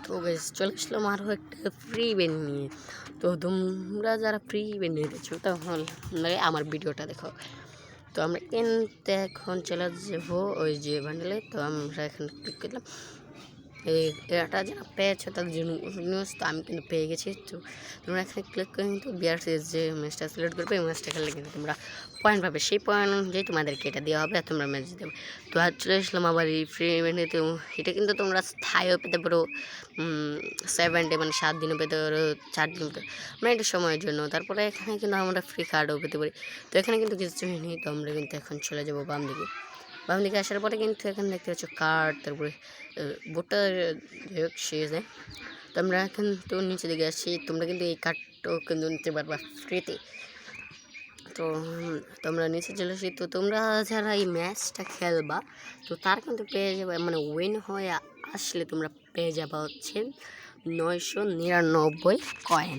তো গাইস চলে আসলাম আরও একটা ফ্রি ইভেন্ট নিয়ে। তো তোমরা যারা ফ্রি ইভেন্ট নিতেছো তাহলে আমার ভিডিওটা দেখো। তো আমরা কিন্তু এখন চলে যাবো ওই যে বান্ডেলে। তো আমরা এখানে ক্লিক করলাম। এটা যারা পেয়েছে তাদের জন্য নিউজ। তো আমি কিন্তু পেয়ে গেছি। তো তোমরা এখানে ক্লিক করে কিন্তু বিআরসিএস যে ম্যাচটা সিলেক্ট করবে এই ম্যাচটা খেললে কিন্তু তোমরা পয়েন্ট পাবে। সেই পয়েন্ট অনুযায়ী তোমাদেরকে এটা দেওয়া হবে আর তোমরা ম্যাচ দেবে। তো আজ চলে আসলাম আবার এই ফ্রি ইভেন্টে। তো এটা কিন্তু তোমরা স্থায়ীও পেতে পারো 7 ডে মানে 7 দিনও পেতে পারো, 4 দিনও পেতে মানে এটা সময়ের জন্য। তারপরে এখানে কিন্তু আমরা ফ্রি কার্ডও পেতে পারি। তো এখানে কিন্তু কিছু নেই। তো আমরা কিন্তু এখন চলে যাবো বাম দিকে। বাম দিকে আসার পরে কিন্তু এখানে দেখতে পাচ্ছ কার্ড, তারপরে বোটটা শেষ। তো আমরা কিন্তু নিচে দিকে আসছি। তোমরা কিন্তু এই কার্ডটাও কিন্তু নিতে পারবা ফ্রিতে। তো তোমরা নিচে চলে আসি। তো তোমরা যারা এই ম্যাচটা খেলবা তো তার কিন্তু পেয়ে যাবে, মানে উইন হয়ে আসলে তোমরা পেয়ে যাবা হচ্ছে 999 কয়েন।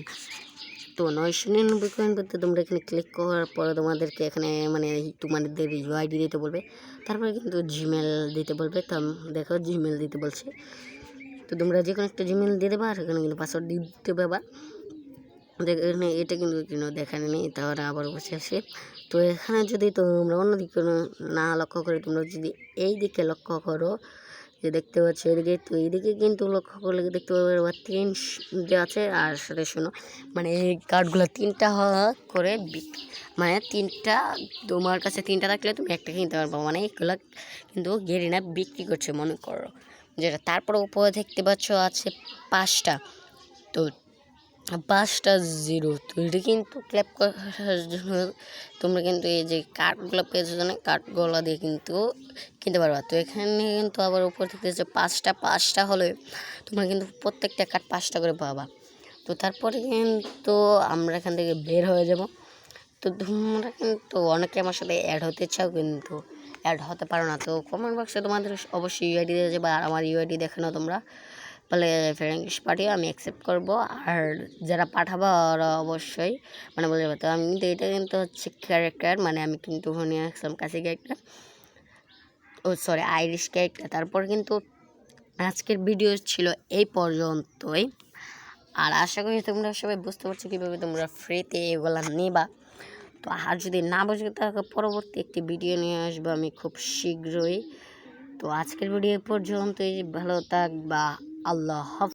তো 999 কয়েন করতে তোমরা এখানে ক্লিক করার পরে তোমাদেরকে এখানে মানে তোমাদের ইউআইডি দিতে বলবে। তারপরে কিন্তু জিমেল দিতে বলবে। তো দেখো জিমেল দিতে বলছে। তো তোমরা যে কোনো একটা জিমেল দিয়ে দেবা আর এখানে কিন্তু পাসওয়ার্ড দিতে পারবা। এখানে এটা কিন্তু দেখানো নেই, তাহলে আবার বসে আসে। তো এখানে যদি তোমরা অন্যদিকে না লক্ষ্য করে তোমরা যদি এই দিকে লক্ষ্য করো যে দেখতে পাচ্ছ এদিকে, তো এইদিকে কিন্তু লক্ষ্য করলে দেখতে পাবে 3 যে আছে। আর সাথে শোনো, মানে এই কার্ডগুলো 3টা করে মানে 3টা তোমার কাছে 3টা থাকলে তুমি একটা কিনতে পারবো। মানে এগুলো কিন্তু গেরিনা বিক্রি করছে মনে করো যেটা। তারপরে উপরে দেখতে পাচ্ছ আছে 5টা, তো 5টা 0। তো এটা কিন্তু ক্ল্যাপ করার জন্য তোমরা কিন্তু এই যে কার্ডগুলো পেয়েছো না, কার্ডগুলো দিয়ে কিন্তু কিনতে পারবা। তো এখানে কিন্তু আবার উপর থেকে যে 5টা হলে তোমরা কিন্তু প্রত্যেকটা কার্ড 5টা করে পাবা। তো তারপরে কিন্তু আমরা এখান থেকে বের হয়ে যাব। তো তোমরা কিন্তু অনেকে আমার সাথে অ্যাড হতে চাও কিন্তু অ্যাড হতে পারো না। তো কমেন্ট বক্সে তোমাদের অবশ্যই ইউআইডি দিয়ে যাবে। আর আমার ইউআইডি দেখে নাও তোমরা, বলে ফ্রেন্ডস পাঠিয়ে আমি অ্যাকসেপ্ট করব। আর যারা পাঠাবো ওরা অবশ্যই মানে বলে যাবে। তো আমি কিন্তু এটা কিন্তু হচ্ছে ক্যারেক্টার, মানে আমি কিন্তু নিয়ে আসলাম কাছে ক্যারেক্টার, ও সরি আইরিশ ক্যারেক্টার। তারপর কিন্তু আজকের ভিডিও ছিল এই পর্যন্তই। আর আশা করি তোমরা সবাই বুঝতে পারছো কীভাবে তোমরা ফ্রিতে এগুলো নেবা। তো আর যদি না বুঝবে তাহলে পরবর্তী একটি ভিডিও নিয়ে আসবো আমি খুব শীঘ্রই। তো আজকের ভিডিও পর্যন্তই, ভালো থাকবা, আল্লাহ হাফেজ।